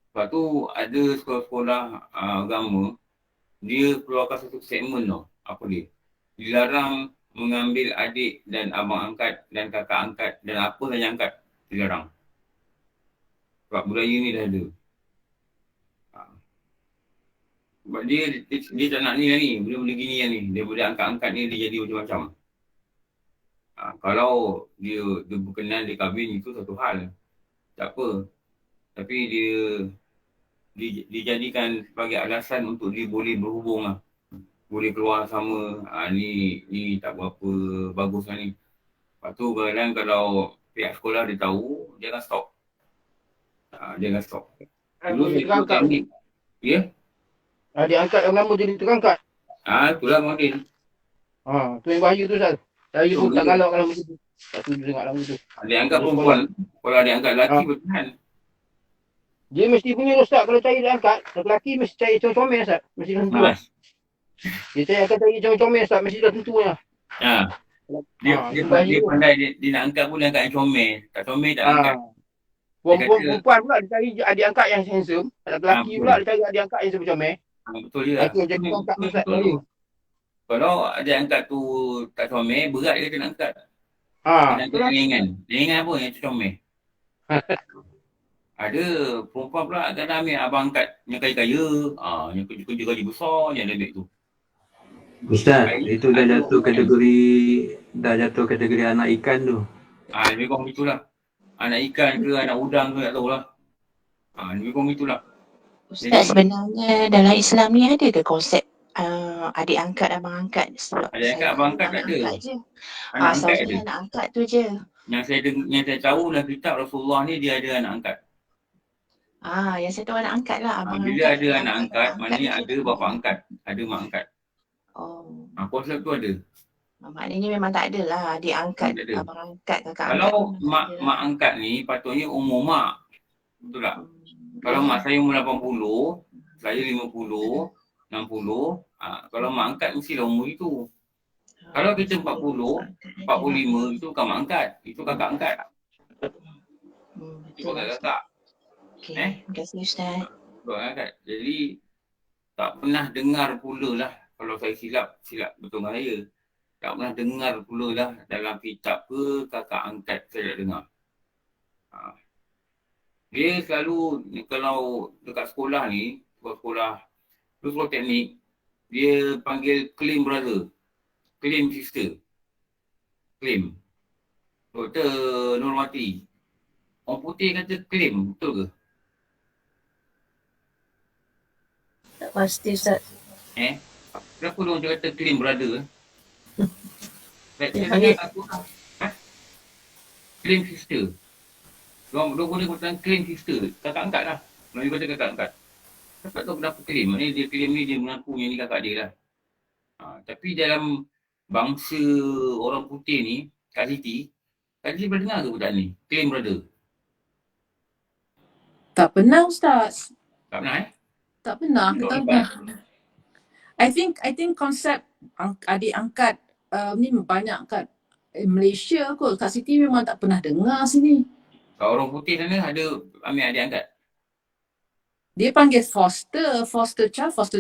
Sebab tu ada sekolah-sekolah agama, dia keluarkan satu statement tau. Apa dia? Dilarang mengambil adik dan abang angkat dan kakak angkat dan apa saja angkat. Dilarang. Sebab budaya ni dah ada. Sebab dia tak nak ni lah ni. Benda-benda gini lah ni. Daripada angkat-angkat ni dia jadi macam-macam. Kalau dia berkenan, dia kahwin, itu satu hal. Tak apa. Tapi dia jadikan sebagai alasan untuk dia boleh berhubung lah. Boleh keluar sama. Ni tak berapa bagus lah ni. Lepas tu kadang kalau pihak sekolah dia tahu, dia akan stop. Dia akan stop. Dulu Jadi dia terangkat. teknik. Ya? Adik angkat yang lama jadi terangkat. Itulah model. Tu yang bahaya tu Ustaz. Saya pun tak Betul. galak kalau macam tu. Tak setuju sangat lah macam tu. Adik angkat perempuan. Kalau adik angkat lelaki bertahan. Dia mesti punya Ustaz kalau cari dia angkat. Lelaki mesti cari comel Ustaz. Mesti dah tentu lah. Dia cari akan cari comel Ustaz. Mesti dah tentu lah. Dia pandai dia nak angkat pun dia angkat yang comel. Tak comel tak angkat. Perempuan pula dia cari adik angkat yang handsome. Lelaki pula dia cari adik angkat yang comel. Betul je lah. Itu jadi angkat Ustaz. Kalau adik angkat tu tak comel, berat dia nak angkat. Dia Itulah. angkat ringan. Ringan apa yang comel. Ada perempuan pula kadang ambil abang angkat yang kaya-kaya. Yang kerja gaji besar yang ada duit tu. Ustaz, itu dah jatuh kategori anak ikan tu. Lebih kurang begitulah. Anak ikan ke anak udang ke tak tahulah. Lebih kurang begitulah. Ustaz, sebenarnya dalam Islam ni ada ke konsep adik angkat, abang angkat? Sebab Adik angkat, abang angkat tak ada. je. Anak angkat Saya ada. anak angkat tu je. Yang saya tahu dalam kitab Rasulullah ni dia ada anak angkat. Yang saya tahu anak angkat lah. Abang Bila angkat, ada abang anak angkat, maknanya je. ada bapa angkat, ada mak angkat. Konsep tu ada. Maknanya memang tak ada lah adik angkat, Tak ada. abang angkat, kakak angkat. Kalau mak angkat ni patutnya umur mak. Betul tak? Kalau mak saya umur 80, saya 50, 60, kalau mak angkat mestilah umur itu. Kalau kita 40, 45, itu bukan mak angkat, itu kakak angkat. Itu kakak-kakak. Terima kasih Ustaz. Kakak angkat. Jadi tak pernah dengar pula lah, kalau saya silap betul dengan saya. Tak pernah dengar pula lah dalam kitab ke kakak angkat saya tak dengar. Dia selalu, kalau dekat sekolah ni, sekolah teknik, dia panggil claim brother, claim sister, claim. Dr. Nurmati, orang putih kata claim, betul ke? Tak pasti Ustaz. Kenapa orang kata claim brother? Dia panggil Claim sister. Diorang boleh katakan claim sister. Kakak angkat lah. Melayu kata kakak angkat. Saya tak tahu kenapa claim. Maknanya dia claim ni dia mengaku yang ni kakak dia lah. Tapi dalam bangsa orang putih ni, Kak Siti pernah dengar ke budak ni? Claim brother. Tak pernah Ustaz. Tak pernah Tak pernah. Tak pernah. I think konsep adik angkat ni banyak kat Malaysia kot. Kat Siti memang tak pernah dengar sini. Kalau orang putih sana ada ambil adik angkat. Dia panggil foster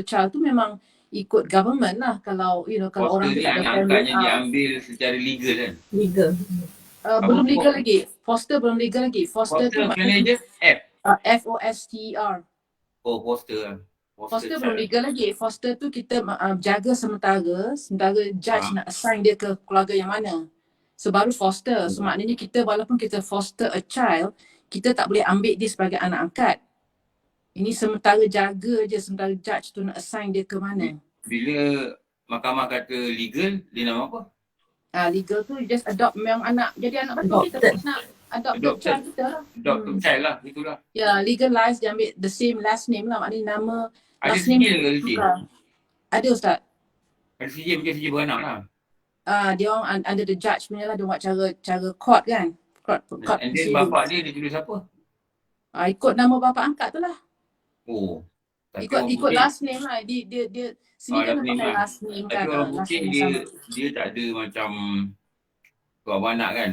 child tu memang ikut government lah. Kalau kalau orang Foster ni tu tak ada anak family, angkat yang diambil secara legal kan. legal. belum legal lagi. Foster belum legal lagi. Foster tu Foster manager F. FOSTER. Foster lah. Foster belum legal lagi. Foster tu kita jaga sementara judge nak assign dia ke keluarga yang mana. So baru foster. So maknanya kita walaupun kita foster a child, kita tak boleh ambil dia sebagai anak angkat. Ini sementara jaga je, sementara judge tu nak assign dia ke mana. Bila mahkamah kata legal, dia nama apa? Legal tu just adopt memang anak, jadi anak betul kita Adopted. nak adopt the Adopted. child kita lah. Dr. Child lah, itulah. Ya, legalize dia ambil the same last name lah. Maknanya nama Ada last name sijil ke Siti? tukar. Ada Ustaz. Ada sijil macam sijil beranak lah. Dia orang under the judge punya lah, dia buat cara court kan. Court And then proceedings. bapak dia tulis apa? Ikut nama bapa angkat tu lah. Oh. Tapi orang Ikut putih- last name lah. Dia sini kan last name pakai lah. last name Tapi kan. orang Last putih name dia sama. dia tak ada macam Kalau abang nak kan,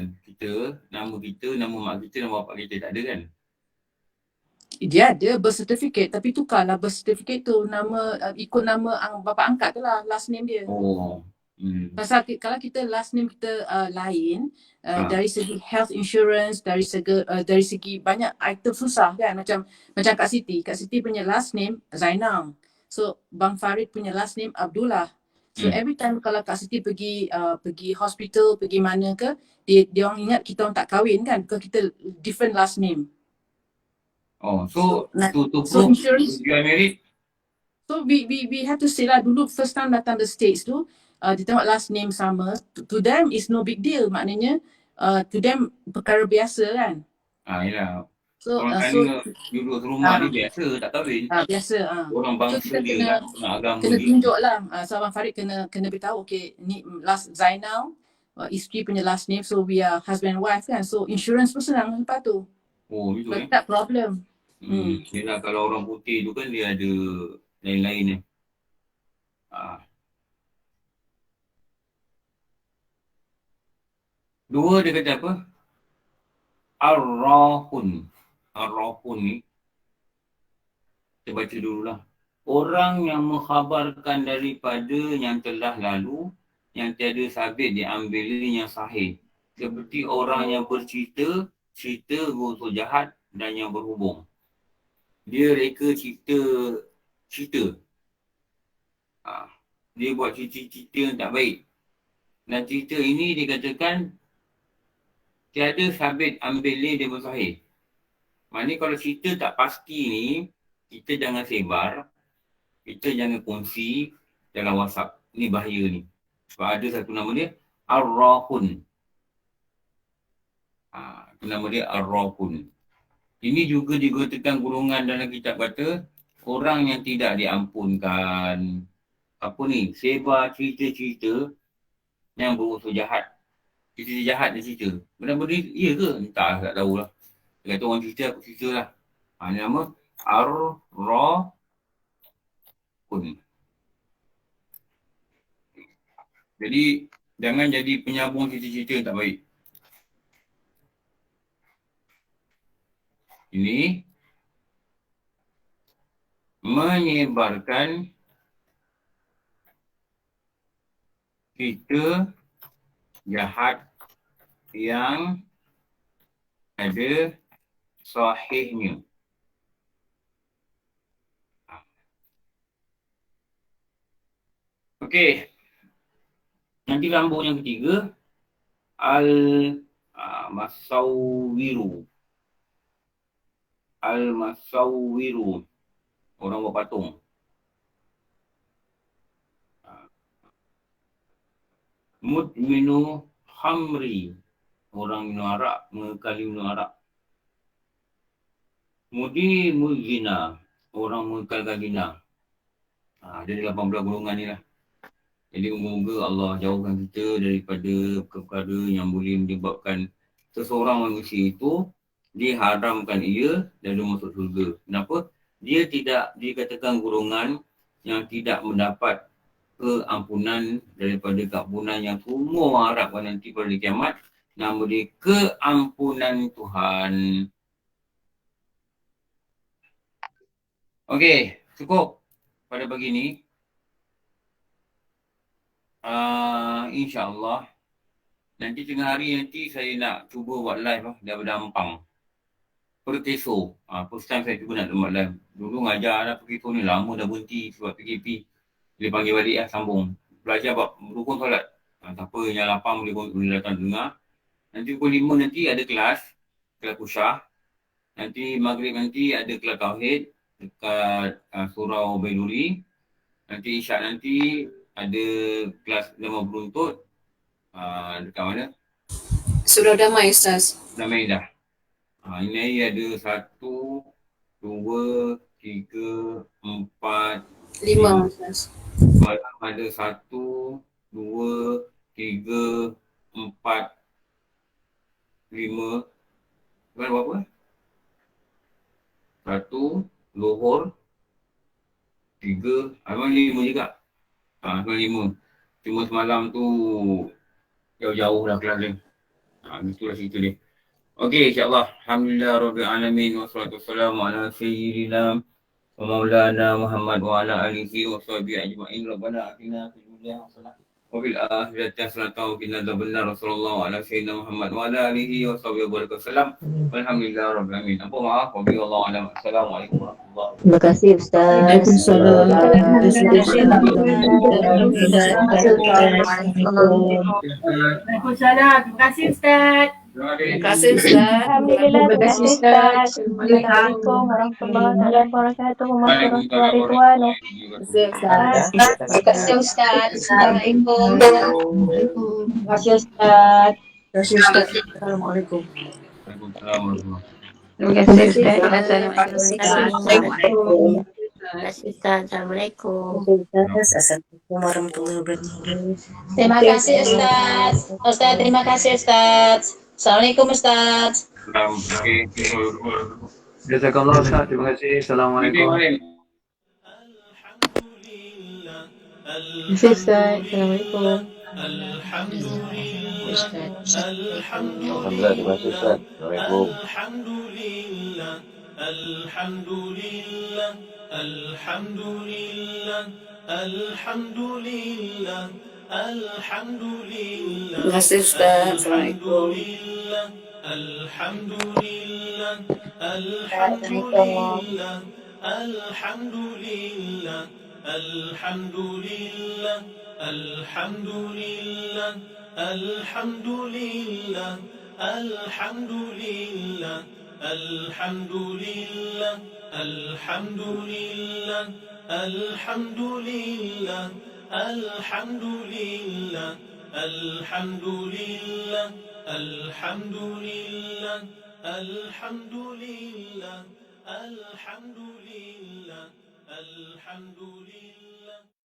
nama kita, nama mak kita, nama bapak kita tak ada kan? Dia ada birth certificate tapi tukarlah birth certificate tu nama ikut nama bapa angkat tu lah last name dia. Oh. Pasal kalau kita last name kita lain Ha. dari segi health insurance, dari segi banyak item susah kan, macam Kak Siti punya last name Zainal. So Bang Farid punya last name Abdullah. So every time kalau Kak Siti pergi hospital, pergi mana ke, dia orang ingat kita orang tak kahwin kan, because kita different last name. Oh, so to so prove insurance, you are married? so we have to say lah, dulu first time datang the States tu, dia tengok last name sama, to them is no big deal, maknanya to them perkara biasa kan. Yelah. So Orang tanya duduk rumah ni biasa, tak kahwin. biasa. Orang So bangsa kita dia kan, orang agama kena dia. tunjuk lah. So Abang Farid kena beritahu, okay, ni last Zainal, isteri punya last name, so we are husband and wife kan. So insurance pun senang lepas tu. Oh, gitu But tak problem. Yelah, kalau orang putih tu kan dia ada lain-lain ni. Dua dia kata apa? Ar-Rahun. Ar-Rahun ni, kita baca dululah. Orang yang mengkhabarkan daripada yang telah lalu, yang tiada sabit diambilnya yang sahih. Seperti orang yang bercerita, cerita gosok jahat dan yang berhubung. Dia reka cerita. Dia buat cerita-cerita yang tak baik. Dan cerita ini dikatakan tiada sabit ambilnya dia bersahih. Maknanya kalau cerita tak pasti ni, kita jangan sebar, kita jangan kongsi dalam WhatsApp. Ni bahaya ni. Sebab ada satu nama dia, Ar-Rahun. Itu nama dia Ar-Rahun. Ini juga digunakan gurungan dalam kitab kata, orang yang tidak diampunkan. Apa ni? Sebar cerita-cerita yang berunsur jahat. Cerita jahat dia cerita. Benda-benda iya ke? Entah, tak tahulah. Dia kata orang cerita, aku cerita lah. Ini nama Ar-Rahun. Jadi, jangan jadi penyambung cerita-cerita yang tak baik. Ini menyebarkan cerita jahat yang ada sahihnya. Okey. Nanti rambut yang ketiga, Al-Masawwiru. Al-Masawwiru. Orang buat patung. Mudminu Hamri. Orang minum arak, mengekali minum arak. Mudi Muzina. Orang mengekalkan zina. Dia ada 18 golongan ni lah. Jadi moga Allah jauhkan kita daripada perkara yang boleh menyebabkan seseorang manusia itu diharamkan ia dari masuk surga. Kenapa? Dia tidak dikatakan golongan yang tidak mendapat keampunan daripada keampunan yang semua harapkan nanti pada kiamat. Nama dia keampunan Tuhan. Okey, cukup pada pagi ni. InsyaAllah nanti tengah hari nanti saya nak cuba buat live daripada Ampang. Perkeso. First time saya cuba nak buat live. Dulu ngajar lah Perkeso ni, lama dah berhenti sebab PKP. Dia panggil balik lah, sambung. Belajar buat rukun solat. Siapa yang lapang boleh datang dengar. Nanti pukul 5 nanti ada kelas Kusyah. Nanti maghrib nanti ada kelas Tauhid dekat Surau Baiduri. Nanti Isyak nanti ada kelas Damai Beruntut. Dekat mana? Surau Damai, Ustaz. Damai dah. Ini ada 1, 2, 3, 4, 5, Ustaz. Ada 1, 2, 3, 4, 5. Bukan berapa? 1, Lohor. 3, memang 5 juga. Memang 5. Cuma semalam tu jauh-jauh dah kelas dia. Itulah cerita dia. Okey, insyaAllah. Alhamdulillah Rabbil Alamin. Wassalatu wassalamu ala sayyidina wa maulana Muhammad wa ala alihi wa sahbihi ajma'in. Rabbana atina fid dunya hasanah wa fil akhirati hasanah wa qina adzabannar. Sallallahu ala sayyidina Muhammad wa ala alihi wa sahbihi wasallam. Walhamdulillah Rabbil Alamin. Apa maaf? Wabillahi a'lam. Assalamualaikum warahmatullahi wabarakatuh. Terima kasih Ustaz. Waalaikumsalam. Waalaikumsalam. Terima kasih Ustaz. Terima kasih Ustaz. Alhamdulillah, terima kasih Ustaz. Assalamualaikum warahmatullahi wabarakatuh. Warahmatullahi wabarakatuh. Terima kasih Ustaz. Assalamualaikum. Terima kasih Ustaz. Terima kasih Ustaz. Assalamualaikum. Waalaikumsalam warahmatullahi wabarakatuh. Terima kasih Ustaz. Assalamualaikum. Terima kasih Ustaz. Assalamualaikum. Assalamualaikum warahmatullahi wabarakatuh. Terima kasih Ustaz. Ustaz, terima kasih Ustaz. Assalamualaikum Ustaz. Okey. Jazakallah Ustaz. Terima kasih. Assalamualaikum. Terima kasih Ustaz. Assalamualaikum. Alhamdulillah, terima kasih Ustaz. Assalamualaikum. Terima kasih Ustaz. Assalamualaikum.